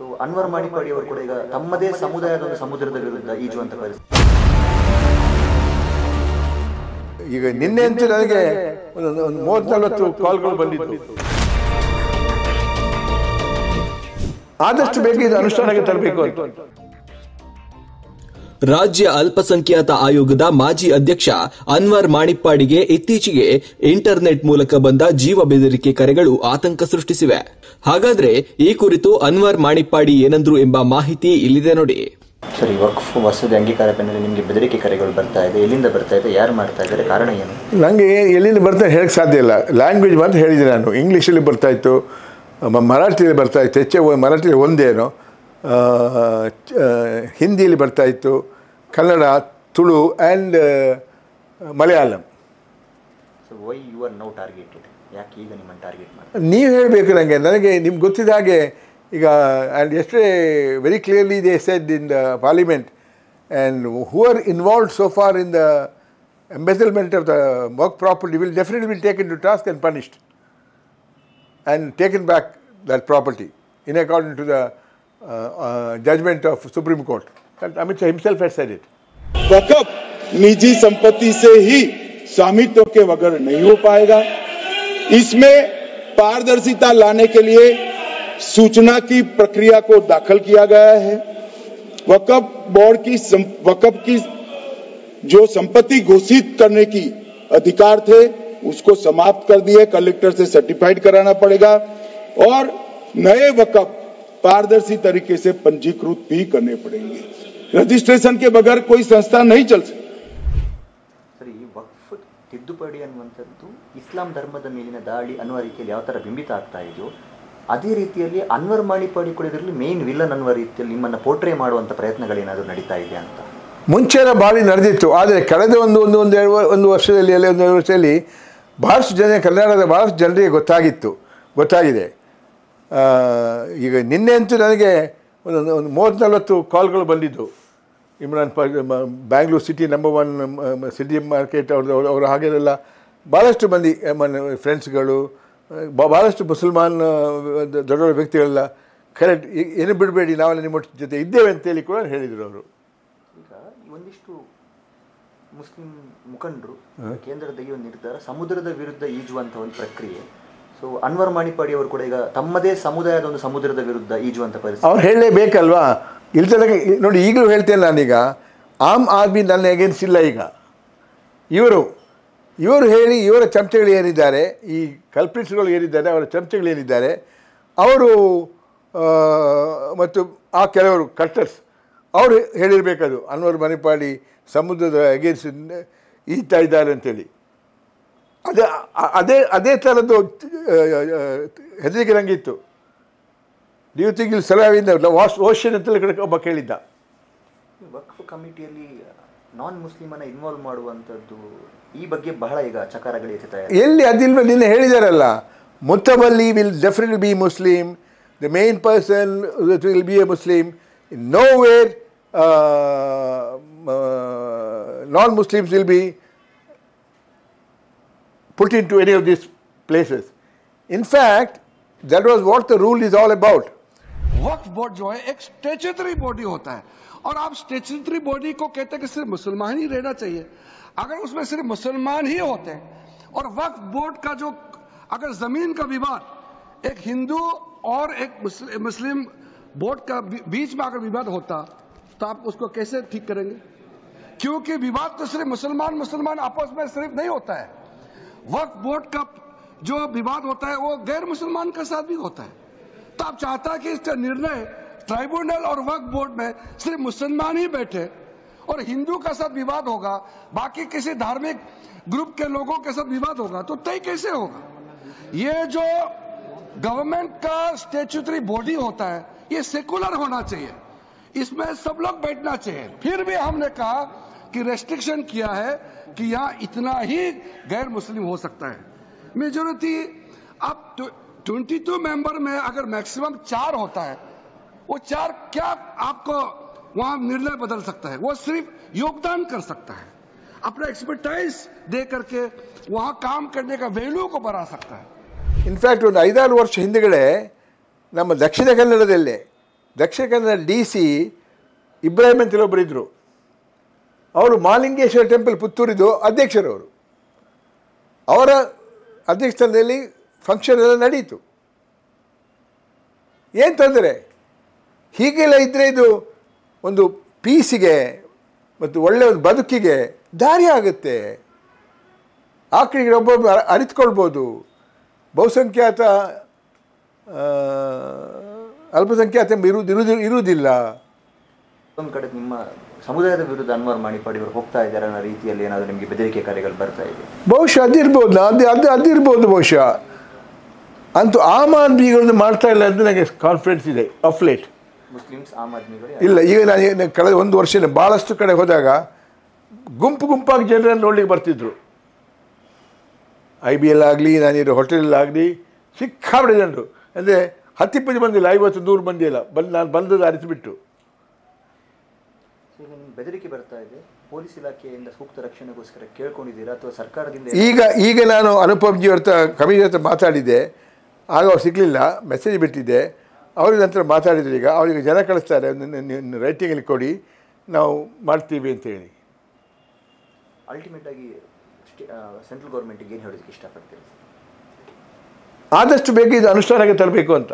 So Anwar Manippady ಅವರು ಕೂಡ ಈಗ ತಮ್ಮದೇ ಸಮುದಾಯದ ಒಂದು ಸಮುದ್ರದ ವಿರುದ್ಧ ಈಜುವಂತ ಪರಿಸ್ಥಿತಿ. ಈಗ ನಿನ್ನೆ ಅಂತೂ ನನಗೆ ಒಂದು 30-40 ಕಾಲ್ಗಳು ಬಂದಿತ್ತು. ಆದಷ್ಟು ಬೇಗ ಇದು ಅನುಷ್ಠಾನಕ್ಕೆ ತರಬೇಕು ಅಂತ. ರಾಜ್ಯ ಅಲ್ಪಸಂಖ್ಯಾತ ಆಯೋಗದ ಮಾಜಿ ಅಧ್ಯಕ್ಷ ಅನ್ವರ್ ಮಾಣಿಪ್ಪಾಡಿಗೆ ಇತ್ತೀಚೆಗೆ ಇಂಟರ್ನೆಟ್ ಮೂಲಕ ಬಂದ ಜೀವ ಬೆದರಿಕೆ ಕರೆಗಳು ಆತಂಕ ಸೃಷ್ಟಿಸಿವೆ. ಹಾಗಾದ್ರೆ ಈ ಕುರಿತು ಅನ್ವರ್ ಮಾಣಿಪ್ಪಾಡಿ ಏನಂದ್ರು ಎಂಬ ಮಾಹಿತಿ ಇಲ್ಲಿದೆ ನೋಡಿ. ಸರಿ, ವಕ್ಫ್ ಮಸೂದೆ ಅಂಗೀಕಾರ ಬೆನ್ನಲ್ಲೇ ನಿಮಗೆ ಬೆದರಿಕೆ ಕರೆಗಳು ಬರ್ತಾ ಇದೆ. ಎಲ್ಲಿಂದ ಬರ್ತಾ ಇದೆ, ಯಾರು ಮಾಡ್ತಾ ಇದ್ದಾರೆ, ಕಾರಣ ಏನು? ನನಗೆ ಎಲ್ಲಿಂದ ಬರ್ತಾ ಹೇಳಕ್ಕೆ ಸಾಧ್ಯ ಇಲ್ಲ. ಲ್ಯಾಂಗ್ವೇಜ್ ಮಾತ್ರ ಹೇಳಿದೆ ನಾನು. ಇಂಗ್ಲೀಷಲ್ಲಿ ಬರ್ತಾಯಿತ್ತು, ಮರಾಠಿಯಲ್ಲಿ ಬರ್ತಾಯಿತ್ತು, ಮರಾಠಿಯಲ್ಲಿ ಒಂದೇನೋ, ಹಿಂದಿಯಲ್ಲಿ ಬರ್ತಾಯಿತ್ತು, Kannada, Tulu and Malayalam. So why you are now targeted? ಯಾಕೆ ಈಗ ನಿಮ್ಮನ್ನು ಟಾರ್ಗೆಟ್ ಮಾಡಿ? ನೀವು ಹೇಳಬೇಕು ನನಗೆ ನಿಮ್ಗೆ ಗೊತ್ತಿದ್ದ ಹಾಗೆ ಈಗ. And yesterday very clearly they said in the parliament and who are involved so for in the embezzlement of the work property will definitely be taken to task and punished and taken back that property in accordance to the judgment of Supreme Court. Amit Shah himself has said it. वक़्फ़ निजी संपत्ति से ही स्वामित्व के बगैर नहीं हो पाएगा. इसमें पारदर्शिता लाने के लिए सूचना की प्रक्रिया को दाखिल किया गया है. वक़्फ़ बोर्ड की वक़्फ़ की जो संपत्ति घोषित करने की अधिकार थे उसको समाप्त कर दिए. कलेक्टर से सर्टिफाइड कराना पड़ेगा और नए वक़्फ़ पारदर्शी तरीके से पंजीकृत भी करने पड़ेंगे. रजिस्ट्रेशन के बगैर कोई संस्था नहीं चल सकती. ಸರಿ, ವಕ್ಫ್ ತಿದ್ದುಪಡಿ ಅನ್ನುವಂಥದ್ದು ಇಸ್ಲಾಂ ಧರ್ಮದ ಮೇಲಿನ ದಾಳಿ ಅನ್ನುವ ರೀತಿಯಲ್ಲಿ ಯಾವ ಥರ ಬಿಂಬಿತ ಆಗ್ತಾ ಇದೆಯೋ ಅದೇ ರೀತಿಯಲ್ಲಿ ಅನ್ವರ್ ಮಾಣಿಪ್ಪಾಡಿ ಕೂಡ ಇದರಲ್ಲಿ ಮೇನ್ ವಿಲನ್ ಅನ್ನುವ ರೀತಿಯಲ್ಲಿ ನಿಮ್ಮನ್ನು ಪೋರ್ಟ್ರೇ ಮಾಡುವಂಥ ಪ್ರಯತ್ನಗಳೇನಾದರೂ ನಡೀತಾ ಇದೆ ಅಂತ? ಮುಂಚೆನ ಬಾರಿ ನಡೆದಿತ್ತು. ಆದರೆ ಕಳೆದ ಒಂದು ವರ್ಷದಲ್ಲಿ ಅಲ್ಲೇ 1 ವರ್ಷದಲ್ಲಿ ಭಾಳಷ್ಟು ಕನ್ನಡದ ಭಾಳಷ್ಟು ಜನರಿಗೆ ಗೊತ್ತಾಗಿದೆ. ಈಗ ನಿನ್ನೆ ಅಂತೂ ನನಗೆ ಒಂದು 30-40 ಕಾಲ್ಗಳು ಬಂದಿದ್ದು. Imran Bangalore city number 1 city market ಅವರು ಹಾಗೆಲ್ಲ ಭಾಳಷ್ಟು ಮಂದಿ ಫ್ರೆಂಡ್ಸ್ಗಳು, ಭಾಳಷ್ಟು ಮುಸಲ್ಮಾನ್ ದೊಡ್ಡ ದೊಡ್ಡ ವ್ಯಕ್ತಿಗಳೆಲ್ಲ ಕರೆಕ್ಟ್ ಏನು ಬಿಡಬೇಡಿ, ನಾವೆಲ್ಲ ನಿಮ್ಮ ಜೊತೆ ಇದ್ದೇವೆ ಅಂತೇಳಿ ಕೂಡ ಹೇಳಿದರು ಅವರು. ಈಗ ಒಂದಿಷ್ಟು ಮುಸ್ಲಿಂ ಮುಖಂಡರು ಕೇಂದ್ರದ ಈ ಒಂದು ನಿರ್ಧಾರ ಸಮುದ್ರದ ವಿರುದ್ಧ ಈಜುವಂಥ ಒಂದು ಪ್ರಕ್ರಿಯೆ. ಸೊ ಅನ್ವರ್ ಮಾಣಿಪ್ಪಾಡಿ ಅವರು ಕೂಡ ಈಗ ತಮ್ಮದೇ ಸಮುದಾಯದ ಒಂದು ಸಮುದ್ರದ ವಿರುದ್ಧ ಈಜುವಂಥ ಪರಿಸ್ಥಿತಿ ಅವ್ರು ಹೇಳಲೇಬೇಕಲ್ವಾ? ಇಲ್ತನಕ ನೋಡಿ, ಈಗಲೂ ಹೇಳ್ತೇನೆ ನಾನೀಗ, ಆಮ್ ಆದ್ಮಿ ನನ್ನ ಅಗೇನ್ಸ್ಟ್ ಇಲ್ಲ. ಈಗ ಇವರು ಹೇಳಿ ಇವರ ಚಮಚಗಳು ಏನಿದ್ದಾರೆ, ಈ ಕಲ್ಪ್ರಿಟ್ಸ್ಗಳು ಏನಿದ್ದಾರೆ, ಅವರ ಚಮಚಗಳು ಏನಿದ್ದಾರೆ, ಅವರು ಮತ್ತು ಆ ಕೆಲವರು ಕಟ್ಟರ್ಸ್ ಅವರು ಹೇಳಿರಬೇಕದು ಅನ್ವರ್ ಮಾಣಿಪ್ಪಾಡಿ ಸಮುದ್ರದ ಅಗೇನ್ಸ್ಟ್ ಈಜ್ತಾ ಇದ್ದಾರೆ ಅಂತೇಳಿ. ಅದೇ ಥರದ್ದು ಹೆದರಿಕೆ ನನಗಿತ್ತು. ಡ್ಯೂ ಥಿಂಕ್ ಇಲ್ಲಿ ಸಲವಿಂದ ಓಷನ್ ಅಂತೇಳಿ ಕಡೆ ಒಬ್ಬ ಕೇಳಿದ್ದ. ವಕ್ಫ್ ಕಮಿಟಿಯಲ್ಲಿ ನಾನ್ ಮುಸ್ಲಿಮನ್ನು ಇನ್ವಾಲ್ವ್ ಮಾಡುವಂಥದ್ದು ಈ ಬಗ್ಗೆ ಬಹಳ ಈಗ ಚಕಾರಗಳು ಎತ್ತುತ್ತಾರೆ. ಎಲ್ಲಿ ಅದಿಲ್ವ? ನಿನ್ನೆ ಹೇಳಿದಾರಲ್ಲ, ಮುತ್ತವಲ್ಲಿ will definitely be Muslim, the main person will be a Muslim. Nowhere non-Muslims will be put into any of these places. In fact, that was what the rule is all about. Waqf board जो है एक statutory body होता है और आप statutory body को कहते हैं कि सिर्फ मुसलमान ही रहना चाहिए. अगर उसमें सिर्फ मुसलमान ही होते हैं और वक्फ बोर्ड का जो अगर जमीन का विवाद एक हिंदू और एक मुस्लिम बोर्ड का बीच में अगर विवाद होता तो आप उसको कैसे ठीक करेंगे? क्योंकि विवाद तो सिर्फ मुसलमान आपस में सिर्फ नहीं होता है. वक्फ बोर्ड का जो विवाद होता है वो गैर मुसलमान के साथ भी होता है. तो आप चाहता है कि इसका निर्णय ट्राइब्यूनल और वक्फ बोर्ड में सिर्फ मुसलमान ही बैठे और हिंदू का साथ विवाद होगा, बाकी किसी धार्मिक ग्रुप के लोगों के साथ विवाद होगा, तो तय कैसे होगा? ये जो गवर्नमेंट का स्टैट्यूटरी बॉडी होता है ये सेकुलर होना चाहिए, इसमें सब लोग बैठना चाहिए. फिर भी हमने कहा कि रेस्ट्रिक्शन किया है कि यहाँ इतना ही गैर मुस्लिम हो सकता है. मेजोरिटी अब 22 मेंबर में अगर मैक्सिमम 4 होता है, वो 4 क्या आपको वहां निर्णय बदल सकता है? वो सिर्फ योगदान कर सकता है, अपना एक्सपर्टाइज दे करके वहां काम करने का वैल्यू को बढ़ा सकता है. ಇನ್ಫ್ಯಾಕ್ಟ್ ಒಂದು 5-6 ವರ್ಷ ಹಿಂದೆಗಡೆ ನಮ್ಮ ದಕ್ಷಿಣ ಕನ್ನಡದಲ್ಲೇ ದಕ್ಷಿಣ ಕನ್ನಡ DC ಇಬ್ರಾಹಿಂ ಅಂತೇಳಿ ಒಬ್ಬರು ಇದ್ದರು. ಅವರು ಮಹಾಲಿಂಗೇಶ್ವರ ಟೆಂಪಲ್ ಪುತ್ತೂರಿದು ಅಧ್ಯಕ್ಷರವರು. ಅವರ ಅಧ್ಯಕ್ಷತೆಯಲ್ಲಿ ಫಂಕ್ಷನ್ ಎಲ್ಲ ನಡೀತು. ಏನು ತೊಂದರೆ? ಹೀಗೆಲ್ಲ ಇದ್ದರೆ ಇದು ಒಂದು ಪೀಸಿಗೆ ಮತ್ತು ಒಳ್ಳೆಯ ಒಂದು ಬದುಕಿಗೆ ದಾರಿ ಆಗುತ್ತೆ. ಆ ಕಡೆಗೆ ಒಬ್ಬೊಬ್ಬರು ಅರಿತುಕೊಳ್ಬೋದು. ಬಹುಸಂಖ್ಯಾತ ಅಲ್ಪಸಂಖ್ಯಾತ ಇರುವುದಿಲ್ಲ. ಒಂದು ಕಡೆ ನಿಮ್ಮ ಸಮುದಾಯದ ವಿರುದ್ಧ ಅನ್ವರ್ ಮಾಣಿಪ್ಪಾಡಿ ಅವರು ಹೋಗ್ತಾ ಇದ್ದಾರೆ ಅನ್ನೋ ರೀತಿಯಲ್ಲಿ ಏನಾದರೂ ನಿಮಗೆ ಬೆದರಿಕೆ ಕಾರ್ಯಗಳು ಬರ್ತಾ ಇದೆ? ಬಹುಶಃ ಅದಿರ್ಬೋದು, ಅದಿರ್ಬೋದು ಬಹುಶಃ. ಅಂತೂ ಆಮ್ ಆದ್ಮಿಗಳನ್ನು ಮಾಡ್ತಾ ಇಲ್ಲ ಅಂತ ನನಗೆ ಕಾನ್ಫಿಡೆನ್ಸ್ ಇದೆ. ಆಫ್ ಲೇಟ್ ಮುಸ್ಲಿಮ್ಸ್ ಆಮ್ ಆದ್ಮಿಗಳು ಇಲ್ಲ. ಈಗ ನಾನು ಕಳೆದ ಒಂದು ವರ್ಷ ಭಾಳಷ್ಟು ಕಡೆ ಹೋದಾಗ ಗುಂಪಾಗಿ ಜನರನ್ನು ನೋಡ್ಲಿಕ್ಕೆ ಬರ್ತಿದ್ರು. IBL ಆಗಲಿ, ನಾನಿರೋ ಹೋಟೆಲಲ್ಲಾಗಲಿ ಸಿಕ್ಕಾಬಿಡಿ ಜನರು. ಅಂದರೆ 10-20 ಮಂದಿ ಇಲ್ಲ, 50-100 ಮಂದಿ ಇಲ್ಲ. ನಾನು ಬಂದದ್ದು ಅರಿತುಬಿಟ್ಟು. ಬೆದರಿಕೆ ಬರ್ತಾ ಇದೆ. ಪೊಲೀಸ್ ಇಲಾಖೆಯಿಂದ ಸೂಕ್ತ ರಕ್ಷಣೆಗೋಸ್ಕರ ಕೇಳ್ಕೊಂಡಿದ್ದೀರಾ ಅಥವಾ ಸರ್ಕಾರದಿಂದ? ಈಗ ನಾನು ಅನುಪಮ್ ಜಿ ಅವ್ರ ಕಮಿಟಿ ಹತ್ರ ಮಾತಾಡಿದ್ದೆ. ಆಗ ಅವ್ರು ಸಿಗಲಿಲ್ಲ, ಮೆಸೇಜ್ ಬಿಟ್ಟಿದ್ದೆ. ಅವ್ರ ನಂತರ ಮಾತಾಡಿದ್ರು. ಈಗ ಅವರಿಗೆ ಜನ ಕಳಿಸ್ತಾರೆ, ರೈಟಿಂಗಲ್ಲಿ ಕೊಡಿ, ನಾವು ಮಾಡ್ತೀವಿ ಅಂತೇಳಿ. ಅಲ್ಟಿಮೇಟ್ ಆಗಿ ಸೆಂಟ್ರಲ್ ಗೌರ್ಮೆಂಟಿಗೆ ಏನು ಹೇಳೋದಕ್ಕೆ ಇಷ್ಟಪಡ್ತೀರಿ? ಆದಷ್ಟು ಬೇಗ ಇದು ಅನುಷ್ಠಾನಕ್ಕೆ ತರಬೇಕು ಅಂತ.